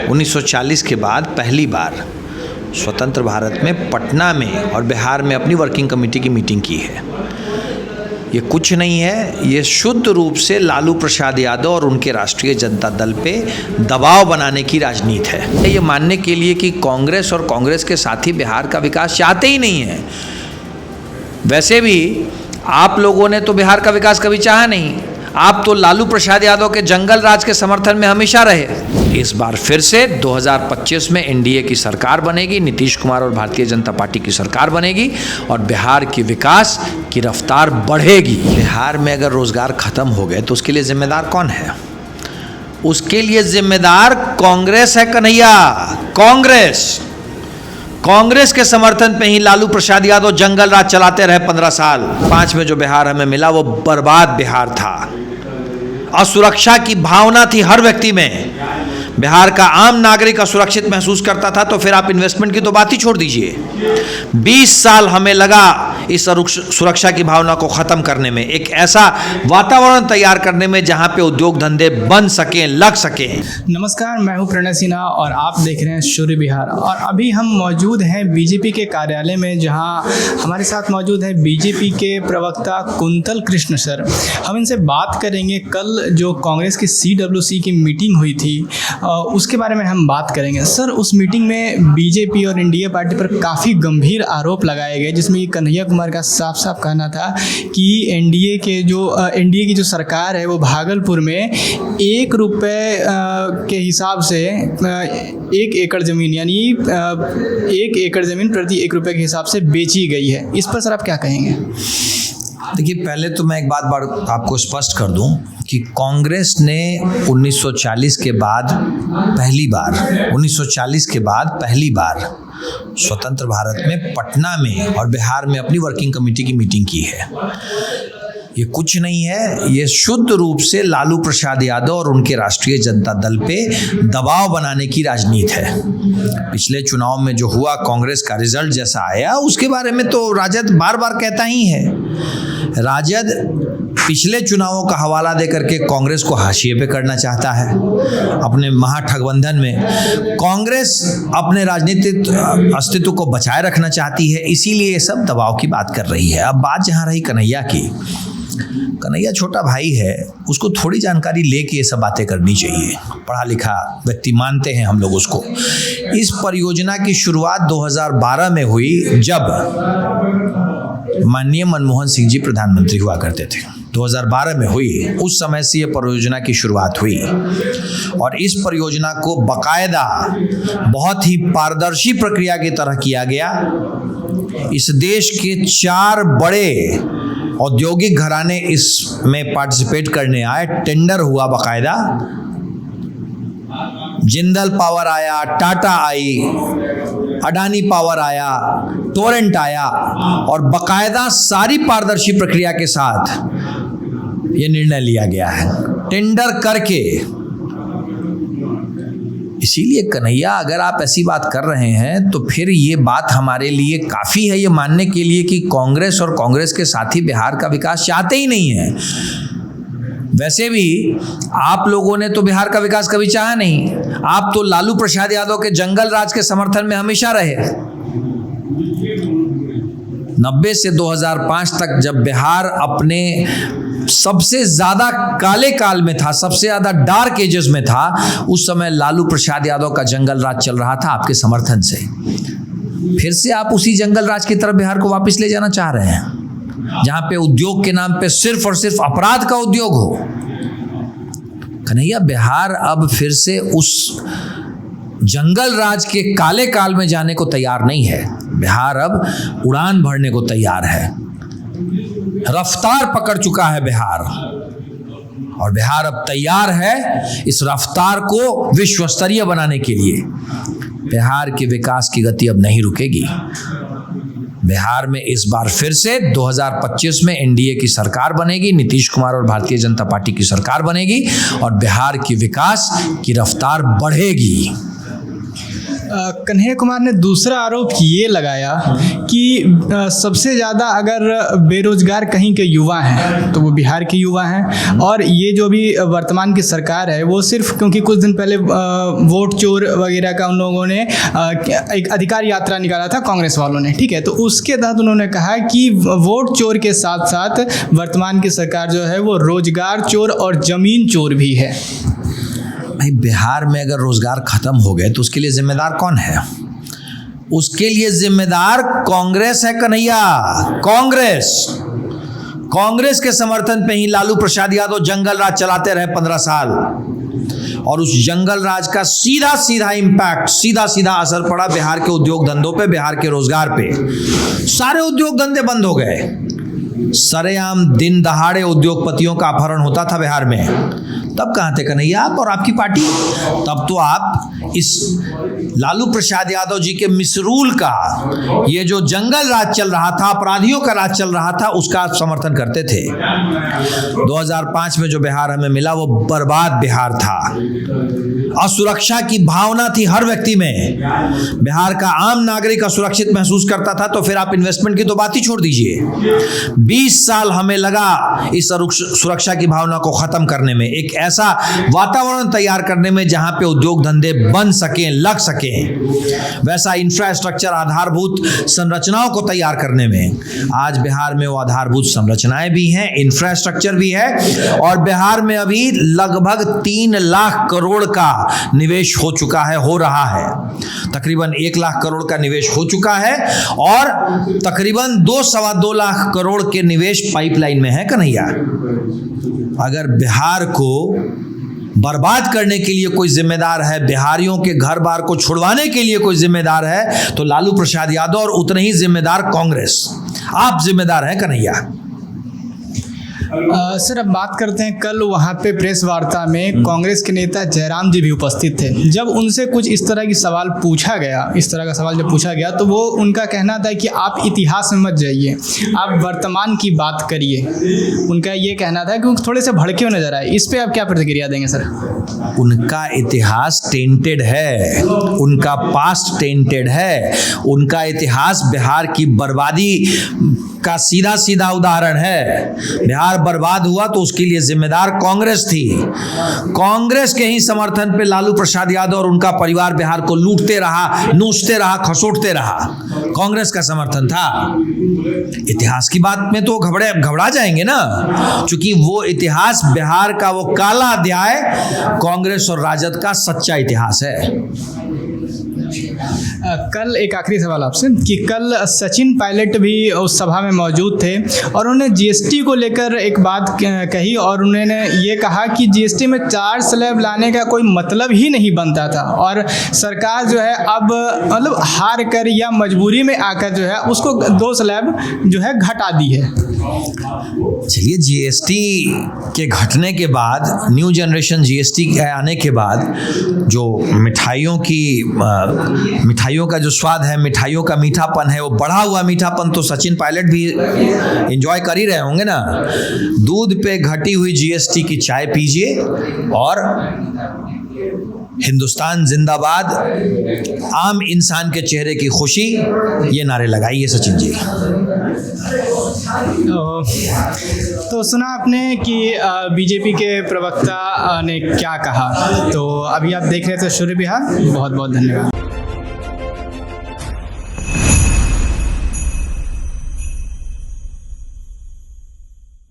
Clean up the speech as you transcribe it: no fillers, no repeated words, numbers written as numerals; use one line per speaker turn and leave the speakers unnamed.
1940 के बाद पहली बार स्वतंत्र भारत में पटना में और बिहार में अपनी वर्किंग कमेटी की मीटिंग की है। ये कुछ नहीं है, ये शुद्ध रूप से लालू प्रसाद यादव और उनके राष्ट्रीय जनता दल पे दबाव बनाने की राजनीति है। ये मानने के लिए कि कांग्रेस और कांग्रेस के साथी बिहार का विकास चाहते ही नहीं हैं। वैसे भी आप लोगों ने तो बिहार का विकास कभी चाहा नहीं। आप तो लालू प्रसाद यादव के जंगल राज के समर्थन में हमेशा रहे। इस बार फिर से 2025 में एनडीए की सरकार बनेगी, नीतीश कुमार और भारतीय जनता पार्टी की सरकार बनेगी और बिहार की विकास की रफ्तार बढ़ेगी। बिहार में अगर रोजगार खत्म हो गए तो उसके लिए जिम्मेदार कौन है? उसके लिए जिम्मेदार कांग्रेस है कन्हैया। कांग्रेस के समर्थन पे ही लालू प्रसाद यादव जंगल राज चलाते रहे 15 साल। 5 में जो बिहार हमें मिला वो बर्बाद बिहार था। असुरक्षा की भावना थी हर व्यक्ति में। बिहार का आम नागरिक असुरक्षित महसूस करता था, तो फिर आप इन्वेस्टमेंट की तो बात ही छोड़ दीजिए। 20 साल हमें लगा इस सुरक्षा की भावना को खत्म करने में, एक ऐसा वातावरण तैयार करने में जहां पे उद्योग धंधे बन सकें, लग सकें।
नमस्कार, मैं हूं प्रणय सिन्हा और आप देख रहे हैं सूर्य विहार। और अभी हम मौजूद हैं बीजेपी के कार्यालय में, जहां हमारे साथ मौजूद हैं बीजेपी के प्रवक्ता कुंतल कृष्ण सर। हम इनसे बात करेंगे कल जो कांग्रेस की CWC की मीटिंग हुई थी उसके बारे में हम बात करेंगे। सर, उस मीटिंग में बीजेपी और एनडीए पार्टी पर काफ़ी गंभीर आरोप लगाए गए, जिसमें कन्हैया कुमार का साफ साफ कहना था कि एनडीए की जो सरकार है वो भागलपुर में 1 रुपये के हिसाब से 1 एकड़ ज़मीन, यानी 1 एकड़ ज़मीन प्रति 1 रुपये के हिसाब से बेची गई है। इस पर सर आप क्या कहेंगे?
देखिए, पहले तो मैं एक बात आपको स्पष्ट कर दूं कि कांग्रेस ने 1940 के बाद पहली बार स्वतंत्र भारत में पटना में और बिहार में अपनी वर्किंग कमेटी की मीटिंग की है। ये कुछ नहीं है, ये शुद्ध रूप से लालू प्रसाद यादव और उनके राष्ट्रीय जनता दल पे दबाव बनाने की राजनीति है। पिछले चुनाव में जो हुआ, कांग्रेस का रिजल्ट जैसा आया, उसके बारे में तो राजद बार बार कहता ही है। राजद पिछले चुनावों का हवाला देकर के कांग्रेस को हाशिए पे करना चाहता है अपने महागठबंधन में। कांग्रेस अपने राजनीतिक अस्तित्व को बचाए रखना चाहती है, इसीलिए ये सब दबाव की बात कर रही है। अब बात जहाँ रही कन्हैया की, कन्हैया छोटा भाई है, उसको थोड़ी जानकारी लेके ये सब बातें करनी चाहिए। पढ़ा लिखा व्यक्ति मानते हैं हम लोग उसको। इस परियोजना की शुरुआत 2012 में हुई, जब माननीय मनमोहन सिंह जी प्रधानमंत्री हुआ करते थे। 2012 में हुई, उस समय से ये परियोजना की शुरुआत हुई और इस परियोजना को बकायदा बहुत ही पारदर्शी प्रक्रिया की तरह किया गया। इस देश के 4 बड़े औद्योगिक घराने इसमें पार्टिसिपेट करने आए। टेंडर हुआ बकायदा, जिंदल पावर आया, टाटा आई, अडानी पावर आया, टोरेंट आया और बकायदा सारी पारदर्शी प्रक्रिया के साथ ये निर्णय लिया गया है, टेंडर करके। इसीलिए कन्हैया, अगर आप ऐसी बात कर रहे हैं तो फिर ये बात हमारे लिए काफ़ी है ये मानने के लिए कि कांग्रेस और कांग्रेस के साथी बिहार का विकास चाहते ही नहीं है। वैसे भी आप लोगों ने तो बिहार का विकास कभी चाहा नहीं। आप तो लालू प्रसाद यादव के जंगल राज के समर्थन में हमेशा रहे। 90 से 2005 तक जब बिहार अपने सबसे ज्यादा काले काल में था, सबसे ज्यादा डार्क एजेस में था, उस समय लालू प्रसाद यादव का जंगल राज चल रहा था आपके समर्थन से। फिर से आप उसी जंगल राज की तरफ बिहार को वापस ले जाना चाह रहे हैं, जहां पे उद्योग के नाम पे सिर्फ और सिर्फ अपराध का उद्योग हो। कन्हैया, बिहार अब फिर से उस जंगल राज के काले काल में जाने को तैयार नहीं है। बिहार अब उड़ान भरने को तैयार है। रफ्तार पकड़ चुका है बिहार और बिहार अब तैयार है इस रफ्तार को विश्व स्तरीय बनाने के लिए। बिहार के विकास की गति अब नहीं रुकेगी। बिहार में इस बार फिर से 2025 में एनडीए की सरकार बनेगी, नीतीश कुमार और भारतीय जनता पार्टी की सरकार बनेगी और बिहार की विकास की रफ्तार बढ़ेगी।
कन्हैया कुमार ने दूसरा आरोप ये लगाया कि सबसे ज़्यादा अगर बेरोजगार कहीं के युवा हैं तो वो बिहार के युवा हैं, और ये जो भी वर्तमान की सरकार है वो सिर्फ क्योंकि कुछ दिन पहले वोट चोर वगैरह का उन लोगों ने एक अधिकार यात्रा निकाला था कांग्रेस वालों ने, ठीक है, तो उसके तहत उन्होंने कहा कि वोट चोर के साथ साथ वर्तमान की सरकार जो है वो रोजगार चोर और जमीन चोर भी है।
भाई बिहार में अगर रोजगार खत्म हो गए तो उसके लिए जिम्मेदार कौन है? उसके लिए जिम्मेदार कांग्रेस है कन्हैया। कांग्रेस के समर्थन पे ही लालू प्रसाद यादव जंगल राज चलाते रहे 15 साल, और उस जंगल राज का सीधा सीधा इम्पैक्ट, सीधा सीधा असर पड़ा बिहार के उद्योग धंधों पे, बिहार के रोजगार पे। सारे उद्योग धंधे बंद हो गए, सरेआम दिन दहाड़े उद्योगपतियों का अपहरण होता था बिहार में। तब कहाँ थे कन्हैया आप और आपकी पार्टी? तब तो आप इस लालू प्रसाद यादव जी के मिसरूल का, ये जो जंगल राज चल रहा था, अपराधियों का राज चल रहा था, उसका आप समर्थन करते थे। 2005 में जो बिहार हमें मिला वो बर्बाद बिहार था। असुरक्षा की भावना थी हर व्यक्ति में। बिहार का आम नागरिक असुरक्षित महसूस करता था। तो फिर आप इन्वेस्टमेंट की तो बात ही छोड़ दीजिए। 20 साल हमें लगा इस सुरक्षा की भावना को खत्म करने में, एक ऐसा वातावरण तैयार करने में जहां पे उद्योग धंधे बन सकें, लग सकें, वैसा इंफ्रास्ट्रक्चर, आधारभूत संरचनाओं को तैयार करने में। आज बिहार में वो आधारभूत संरचनाएं भी हैं, इंफ्रास्ट्रक्चर भी है, और बिहार में अभी लगभग 3 लाख करोड़ का निवेश हो चुका है, हो रहा है। तकरीबन 1 लाख करोड़ का निवेश हो चुका है, और तकरीबन 2-2.25 लाख करोड़ के निवेश पाइपलाइन में है कन्हैया। अगर बिहार को बर्बाद करने के लिए कोई जिम्मेदार है, बिहारियों के घर बार को छुड़वाने के लिए कोई जिम्मेदार है, तो लालू प्रसाद यादव, और उतने ही जिम्मेदार कांग्रेस। आप जिम्मेदार हैं कन्हैया।
सर अब बात करते हैं, कल वहाँ पे प्रेस वार्ता में कांग्रेस के नेता जयराम जी भी उपस्थित थे। जब उनसे कुछ इस तरह की सवाल पूछा गया, इस तरह का सवाल जब पूछा गया, तो वो उनका कहना था कि आप इतिहास में मत जाइए, आप वर्तमान की बात करिए। उनका ये कहना था कि वो थोड़े से भड़के हुए नजर आए। इस पर आप क्या प्रतिक्रिया देंगे सर?
उनका इतिहास टेंटेड है, उनका पास्ट टेंटेड है। उनका इतिहास बिहार की बर्बादी का सीधा सीधा उदाहरण है। बिहार बर्बाद हुआ तो उसके लिए जिम्मेदार कांग्रेस थी। कांग्रेस के ही समर्थन पे लालू प्रसाद यादव और उनका परिवार बिहार को लूटते रहा, नोचते रहा, खसोटते रहा। कांग्रेस का समर्थन था। इतिहास की बात में तो घबरा जाएंगे ना, क्योंकि वो इतिहास बिहार का वो काला अध्याय कांग्रेस और राजद का सच्चा इतिहास है।
कल एक आखिरी सवाल आपसे कि कल सचिन पायलट भी उस सभा में मौजूद थे और उन्होंने जीएसटी को लेकर एक बात कही, और उन्होंने ये कहा कि जीएसटी में 4 स्लैब लाने का कोई मतलब ही नहीं बनता था, और सरकार जो है अब मतलब हार कर या मजबूरी में आकर जो है उसको 2 स्लैब जो है घटा दी है।
चलिए, जीएसटी के घटने के बाद, न्यू जनरेशन जीएसटी के आने के बाद, जो मिठाइयों का जो स्वाद है, मिठाइयों का मीठापन है, वो बढ़ा हुआ मीठापन तो सचिन पायलट भी एंजॉय कर ही रहे होंगे ना। दूध पे घटी हुई जीएसटी की चाय पीजिए और हिंदुस्तान जिंदाबाद, आम इंसान के चेहरे की खुशी, ये नारे लगाइए सचिन जी।
तो सुना आपने कि बीजेपी के प्रवक्ता ने क्या कहा। तो अभी आप देख रहे थे सूर्य बिहार। बहुत बहुत धन्यवाद।